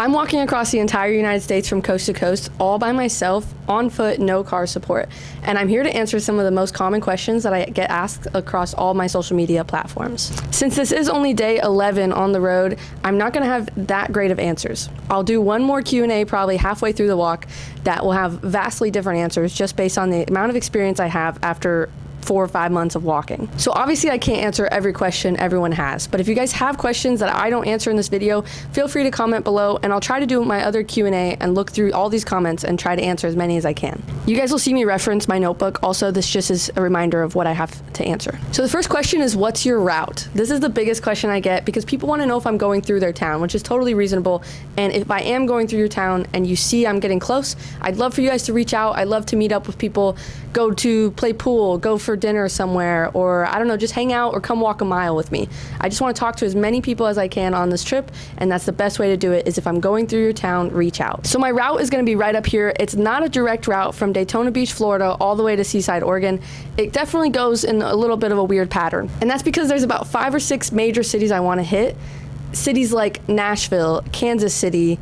I'm walking across the entire United States from coast to coast, all by myself, on foot, no car support. And I'm here to answer some of the most common questions that I get asked across all my social media platforms. Since this is only day 11 on the road, I'm not gonna have that great of answers. I'll do one more Q&A probably halfway through the walk that will have vastly different answers just based on the amount of experience I have after 4 or 5 months of walking. So obviously I can't answer every question everyone has, but if you guys have questions that I don't answer in this video, feel free to comment below and I'll try to do my other Q&A and look through all these comments and try to answer as many as I can. You guys will see me reference my notebook. Also, this just is a reminder of what I have to answer. So the first question is, what's your route? This is the biggest question I get because people want to know if I'm going through their town, which is totally reasonable. And if I am going through your town and you see I'm getting close, I'd love for you guys to reach out. I'd love to meet up with people, go to play pool, go for dinner somewhere, or I don't know, just hang out or come walk a mile with me. I just want to talk to as many people as I can on this trip, and that's the best way to do it, is if I'm going through your town, reach out. So my route is going to be right up here. It's not a direct route from Daytona Beach, Florida, all the way to Seaside, Oregon. It definitely goes in a little bit of a weird pattern, and that's because there's about 5 or 6 major cities I want to hit. Cities like Nashville, Kansas City,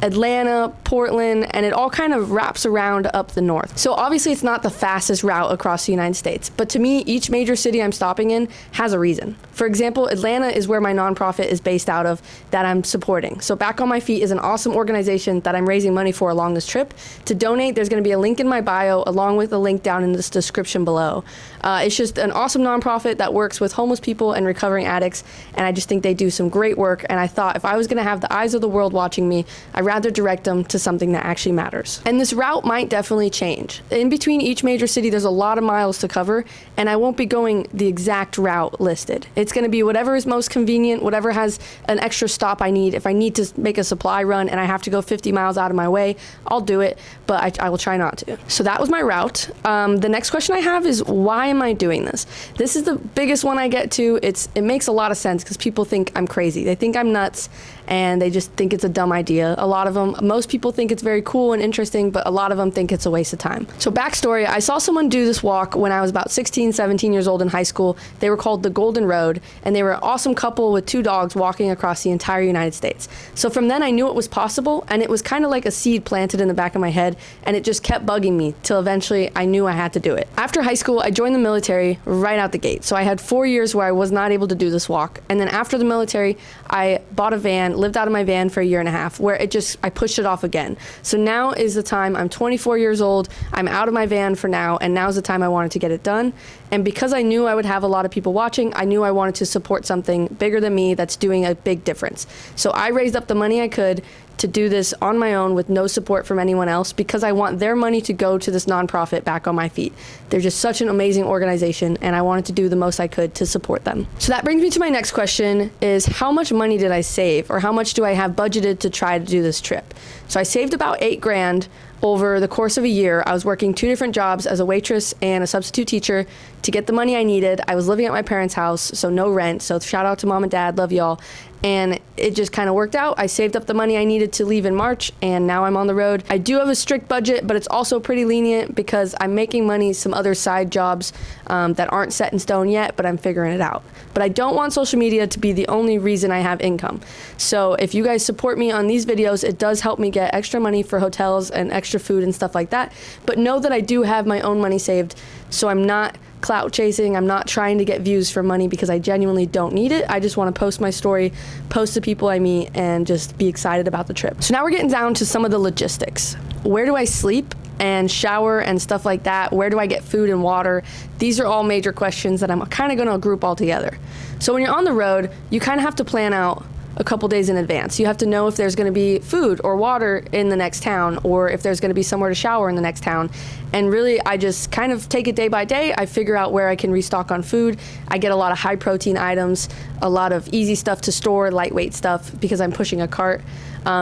Atlanta, Portland, and it all kind of wraps around up the north. So obviously it's not the fastest route across the United States, but to me, each major city I'm stopping in has a reason. For example, Atlanta is where my nonprofit is based out of that I'm supporting. So Back on My Feet is an awesome organization that I'm raising money for along this trip. To donate, there's gonna be a link in my bio along with a link down in this description below. It's just an awesome nonprofit that works with homeless people and recovering addicts, and I just think they do some great work, and I thought if I was gonna have the eyes of the world watching me, I'd rather direct them to something that actually matters. And this route might definitely change. In between each major city, there's a lot of miles to cover, and I won't be going the exact route listed. It's gonna be whatever is most convenient, whatever has an extra stop I need. If I need to make a supply run and I have to go 50 miles out of my way, I'll do it, but I will try not to. So that was my route. The next question I have is, why am I doing this? This is the biggest one I get to. It makes a lot of sense because people think I'm crazy. They think I'm nuts, and they just think it's a dumb idea. A lot of them, most people think it's very cool and interesting, but a lot of them think it's a waste of time. So backstory, I saw someone do this walk when I was about 16, 17 years old in high school. They were called the Golden Road, and they were an awesome couple with 2 dogs walking across the entire United States. So from then I knew it was possible, and it was kind of like a seed planted in the back of my head, and it just kept bugging me till eventually I knew I had to do it. After high school, I joined the military right out the gate. So I had 4 years where I was not able to do this walk. And then after the military, I bought a van, lived out of my van for a year and a half, where I pushed it off again. So now is the time. I'm 24 years old. I'm out of my van for now, and now's the time I wanted to get it done. And because I knew I would have a lot of people watching, I knew I wanted to support something bigger than me that's doing a big difference. So I raised up the money I could to do this on my own with no support from anyone else, because I want their money to go to this nonprofit, Back on My Feet. They're just such an amazing organization, and I wanted to do the most I could to support them. So that brings me to my next question, is how much money did I save, or how much do I have budgeted to try to do this trip? So I saved about $8 grand over the course of a year. I was working 2 different jobs as a waitress and a substitute teacher to get the money I needed. I was living at my parents' house, so no rent. So shout out to mom and dad, love y'all. And it just kind of worked out. I saved up the money I needed to leave in March, and now I'm on the road. I do have a strict budget, but it's also pretty lenient because I'm making money some other side jobs that aren't set in stone yet, but I'm figuring it out. But I don't want social media to be the only reason I have income. So if you guys support me on these videos, it does help me get extra money for hotels and extra food and stuff like that. But know that I do have my own money saved, so I'm not clout chasing. I'm not trying to get views for money because I genuinely don't need it. I just want to post my story, post the people I meet, and just be excited about the trip. So now we're getting down to some of the logistics. Where do I sleep and shower and stuff like that? Where do I get food and water? These are all major questions that I'm kind of going to group all together. So when you're on the road, you kind of have to plan out a couple days in advance. You have to know if there's going to be food or water in the next town, or if there's going to be somewhere to shower in the next town. And really, I just kind of take it day by day. I figure out where I can restock on food. I get a lot of high protein items, a lot of easy stuff to store, lightweight stuff, because I'm pushing a cart.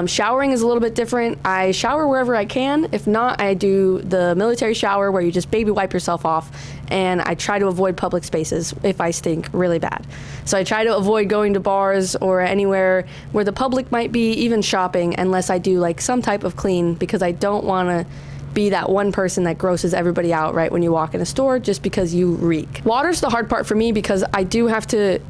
Showering is a little bit different. I shower wherever I can. If not, I do the military shower where you just baby wipe yourself off, and I try to avoid public spaces if I stink really bad. So I try to avoid going to bars or anywhere where the public might be, even shopping, unless I do like some type of clean, because I don't want to be that one person that grosses everybody out right when you walk in a store just because you reek. Water's the hard part for me because I do have to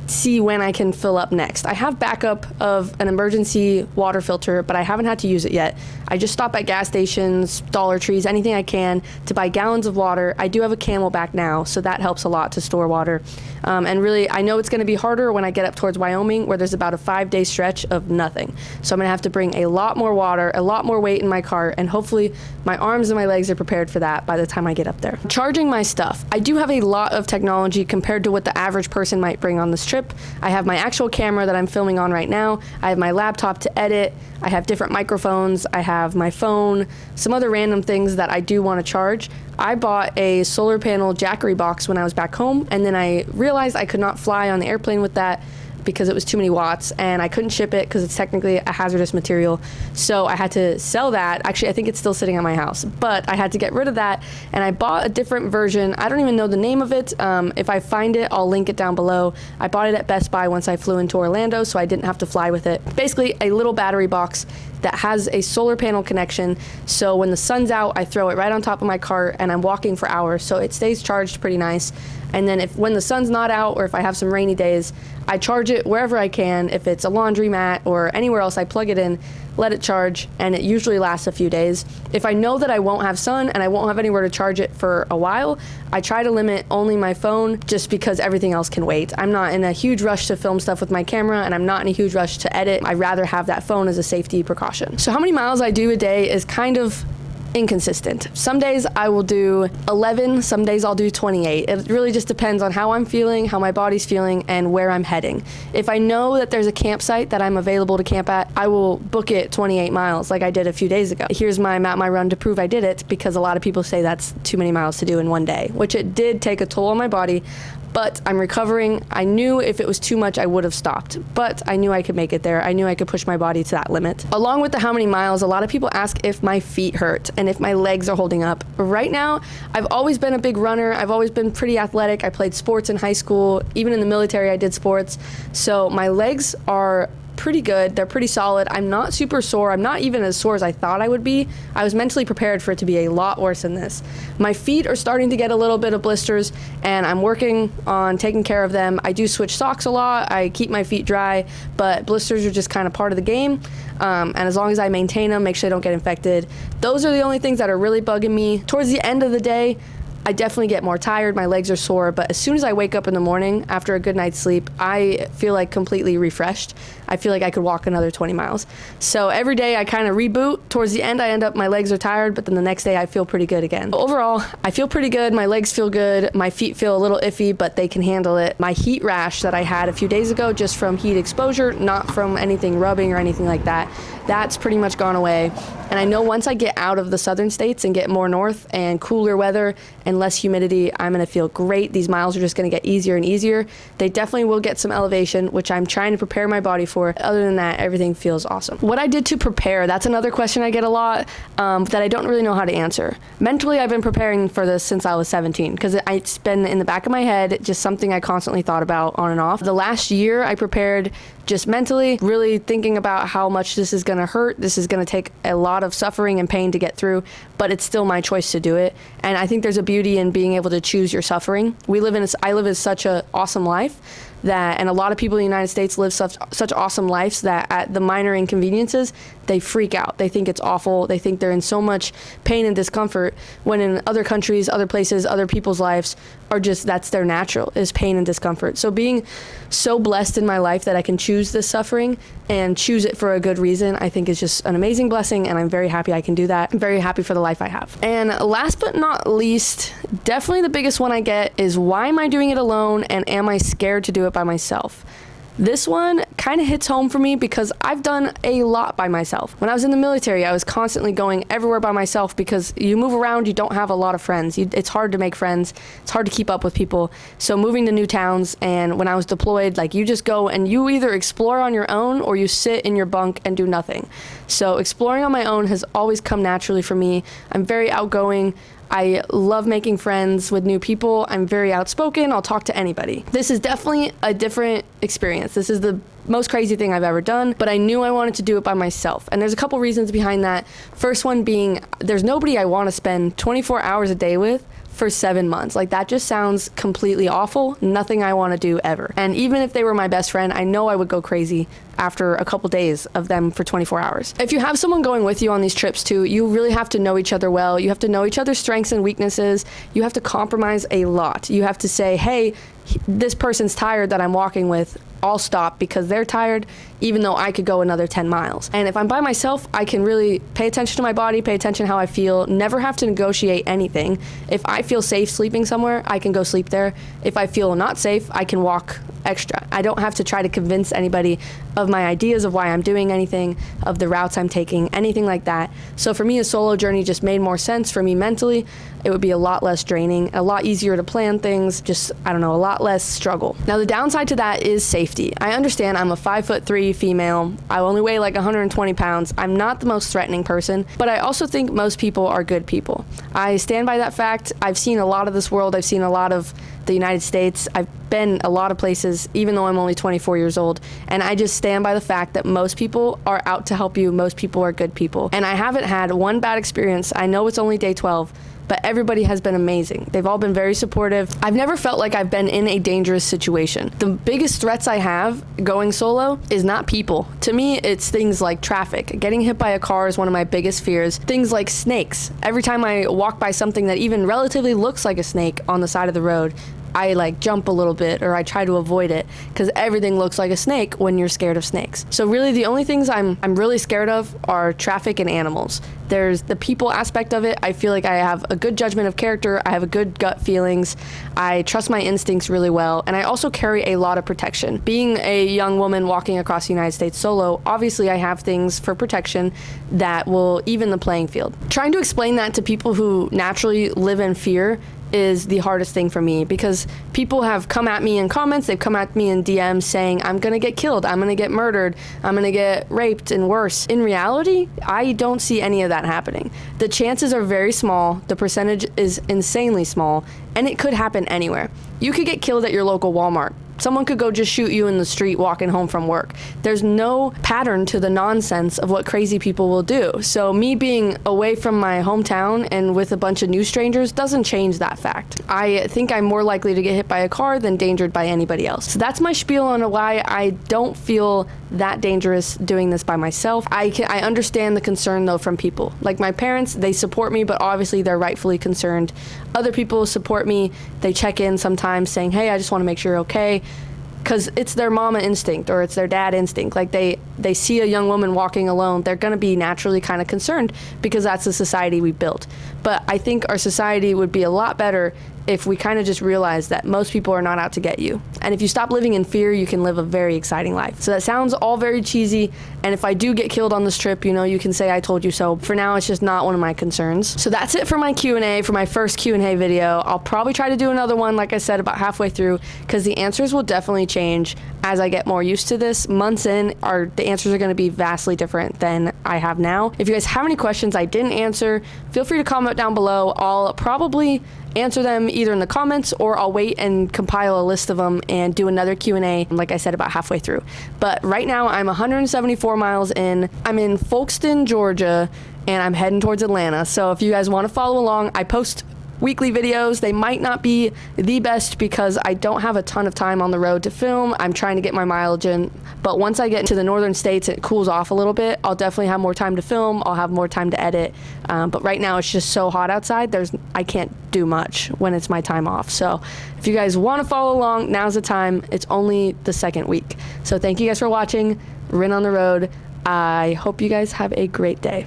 see when I can fill up next. I have backup of an emergency water filter, but I haven't had to use it yet. I just stop at gas stations, Dollar Trees, anything I can to buy gallons of water. I do have a Camelback now, so that helps a lot to store water. And really, I know it's going to be harder when I get up towards Wyoming, where there's about a 5-day stretch of nothing. So I'm going to have to bring a lot more water, a lot more weight in my cart, and hopefully my arms and my legs are prepared for that by the time I get up there. Charging my stuff. I do have a lot of technology compared to what the average person might bring on this trip. I have my actual camera that I'm filming on right now. I have my laptop to edit. I have different microphones. I have my phone, some other random things that I do want to charge. I bought a solar panel Jackery box when I was back home, and then I realized I could not fly on the airplane with that because it was too many watts, and I couldn't ship it because it's technically a hazardous material. So I had to sell that. Actually, I think it's still sitting at my house, but I had to get rid of that, and I bought a different version. I don't even know the name of it. If I find it, I'll link it down below. I bought it at Best Buy once I flew into Orlando, so I didn't have to fly with it. Basically, a little battery box that has a solar panel connection, so when the sun's out, I throw it right on top of my cart, and I'm walking for hours, so it stays charged pretty nice. And then when the sun's not out, or if I have some rainy days, I charge it wherever I can. If it's a laundromat or anywhere else, I plug it in, let it charge, and it usually lasts a few days. If I know that I won't have sun and I won't have anywhere to charge it for a while, I try to limit only my phone just because everything else can wait. I'm not in a huge rush to film stuff with my camera, and I'm not in a huge rush to edit. I'd rather have that phone as a safety precaution. So how many miles I do a day is kind of inconsistent. Some days I will do 11, some days I'll do 28. It really just depends on how I'm feeling, how my body's feeling, and where I'm heading. If I know that there's a campsite that I'm available to camp at, I will book it 28 miles like I did a few days ago. Here's my map my run to prove I did it, because a lot of people say that's too many miles to do in one day, which it did take a toll on my body. But I'm recovering. I knew if it was too much, I would have stopped. But I knew I could make it there. I knew I could push my body to that limit. Along with the how many miles, a lot of people ask if my feet hurt and if my legs are holding up. Right now, I've always been a big runner. I've always been pretty athletic. I played sports in high school. Even in the military, I did sports. So my legs are pretty good. They're pretty solid. I'm not super sore. I'm not even as sore as I thought I would be. I was mentally prepared for it to be a lot worse than this. My feet are starting to get a little bit of blisters, and I'm working on taking care of them. I do switch socks a lot. I keep my feet dry, but blisters are just kind of part of the game. And as long as I maintain them, make sure they don't get infected. Those are the only things that are really bugging me. Towards the end of the day, I definitely get more tired, my legs are sore, but as soon as I wake up in the morning after a good night's sleep, I feel like completely refreshed. I feel like I could walk another 20 miles. So every day I kind of reboot. Towards the end, I end up, my legs are tired, but then the next day I feel pretty good again. Overall, I feel pretty good. My legs feel good. My feet feel a little iffy, but they can handle it. My heat rash that I had a few days ago, just from heat exposure, not from anything rubbing or anything like that, that's pretty much gone away. And I know once I get out of the southern states and get more north and cooler weather and less humidity, I'm going to feel great. These miles are just going to get easier and easier. They definitely will get some elevation, which I'm trying to prepare my body for. Other than that, everything feels awesome. What I did to prepare, that's another question I get a lot that I don't really know how to answer. Mentally, I've been preparing for this since I was 17 because it's been in the back of my head, just something I constantly thought about on and off. The last year, I prepared just mentally, really thinking about how much this is going to hurt. This is going to take a lot of suffering and pain to get through, but it's still my choice to do it. And I think there's a beauty in being able to choose your suffering. I live as such an awesome life and a lot of people in the United States live such awesome lives that at the minor inconveniences, they freak out. They think it's awful. They think they're in so much pain and discomfort, when in other countries, other places, other people's lives are just, that's their natural, is pain and discomfort. So being so blessed in my life that I can choose this suffering and choose it for a good reason, I think is just an amazing blessing, and I'm very happy I can do that. I'm very happy for the life I have. And last but not least, definitely the biggest one I get is, why am I doing it alone, and am I scared to do it by myself? This one kind of hits home for me because I've done a lot by myself. When I was in the military, I was constantly going everywhere by myself because you move around, you don't have a lot of friends. It's hard to make friends. It's hard to keep up with people. So moving to new towns, and when I was deployed, like, you just go and you either explore on your own or you sit in your bunk and do nothing. So exploring on my own has always come naturally for me. I'm very outgoing. I love making friends with new people. I'm very outspoken. I'll talk to anybody. This is definitely a different experience. This is the most crazy thing I've ever done, but I knew I wanted to do it by myself. And there's a couple reasons behind that. First one being, there's nobody I want to spend 24 hours a day with for 7 months. Like, that just sounds completely awful. Nothing I want to do ever. And even if they were my best friend, I know I would go crazy after a couple days of them for 24 hours. If you have someone going with you on these trips too, you really have to know each other well. You have to know each other's strengths and weaknesses. You have to compromise a lot. You have to say, hey, this person's tired that I'm walking with. I'll stop because they're tired, even though I could go another 10 miles. And if I'm by myself, I can really pay attention to my body, pay attention to how I feel, never have to negotiate anything. If I feel safe sleeping somewhere, I can go sleep there. If I feel not safe, I can walk extra. I don't have to try to convince anybody of my ideas of why I'm doing anything, of the routes I'm taking, anything like that. So for me, a solo journey just made more sense for me mentally. It would be a lot less draining, a lot easier to plan things, just, I don't know, a lot less struggle. Now, the downside to that is safety. I understand I'm a 5'3" female. I only weigh like 120 pounds. I'm not the most threatening person, but I also think most people are good people. I stand by that fact. I've seen a lot of this world. I've seen a lot of the United States. I've been a lot of places, even though I'm only 24 years old. And I just stand by the fact that most people are out to help you. Most people are good people. And I haven't had one bad experience. I know it's only day 12, but everybody has been amazing. They've all been very supportive. I've never felt like I've been in a dangerous situation. The biggest threats I have going solo is not people. To me, it's things like traffic. Getting hit by a car is one of my biggest fears. Things like snakes. Every time I walk by something that even relatively looks like a snake on the side of the road, I like jump a little bit or I try to avoid it because everything looks like a snake when you're scared of snakes. So really the only things I'm really scared of are traffic and animals. There's the people aspect of it. I feel like I have a good judgment of character. I have a good gut feelings. I trust my instincts really well. And I also carry a lot of protection. Being a young woman walking across the United States solo, obviously I have things for protection that will even the playing field. Trying to explain that to people who naturally live in fear is the hardest thing for me because people have come at me in comments, they've come at me in DMs saying, I'm gonna get killed, I'm gonna get murdered, I'm gonna get raped and worse. In reality, I don't see any of that happening. The chances are very small, the percentage is insanely small, and it could happen anywhere. You could get killed at your local Walmart. Someone could go just shoot you in the street walking home from work. There's no pattern to the nonsense of what crazy people will do. So me being away from my hometown and with a bunch of new strangers doesn't change that fact. I think I'm more likely to get hit by a car than endangered by anybody else. So that's my spiel on why I don't feel that dangerous doing this by myself. I understand the concern though from people. Like my parents, they support me, but obviously they're rightfully concerned. Other people support me. They check in sometimes saying, hey, I just want to make sure you're okay. Because it's their mama instinct or it's their dad instinct. Like they see a young woman walking alone, they're going to be naturally kind of concerned because that's the society we built. But I think our society would be a lot better if we kind of just realize that most people are not out to get you. And if you stop living in fear, you can live a very exciting life. So that sounds all very cheesy. And if I do get killed on this trip, you know, you can say I told you so. For now, it's just not one of my concerns. So that's it for my Q&A, for my first Q&A video. I'll probably try to do another one, like I said, about halfway through, because the answers will definitely change as I get more used to this. Months in, the answers are going to be vastly different than I have now. If you guys have any questions I didn't answer, feel free to comment down below. I'll probably answer them either in the comments or I'll wait and compile a list of them and do another Q&A, like I said, about halfway through. But right now I'm 174 miles in. I'm in Folkston, Georgia, and I'm heading towards Atlanta. So if you guys want to follow along, I post weekly videos. They might not be the best because I don't have a ton of time on the road to film. I'm trying to get my mileage in, but once I get into the northern states, it cools off a little bit. I'll definitely have more time to film. I'll have more time to edit. But right now it's just so hot outside. I can't do much when it's my time off. So if you guys want to follow along, now's the time. It's only the second week. So thank you guys for watching. Rin on the road. I hope you guys have a great day.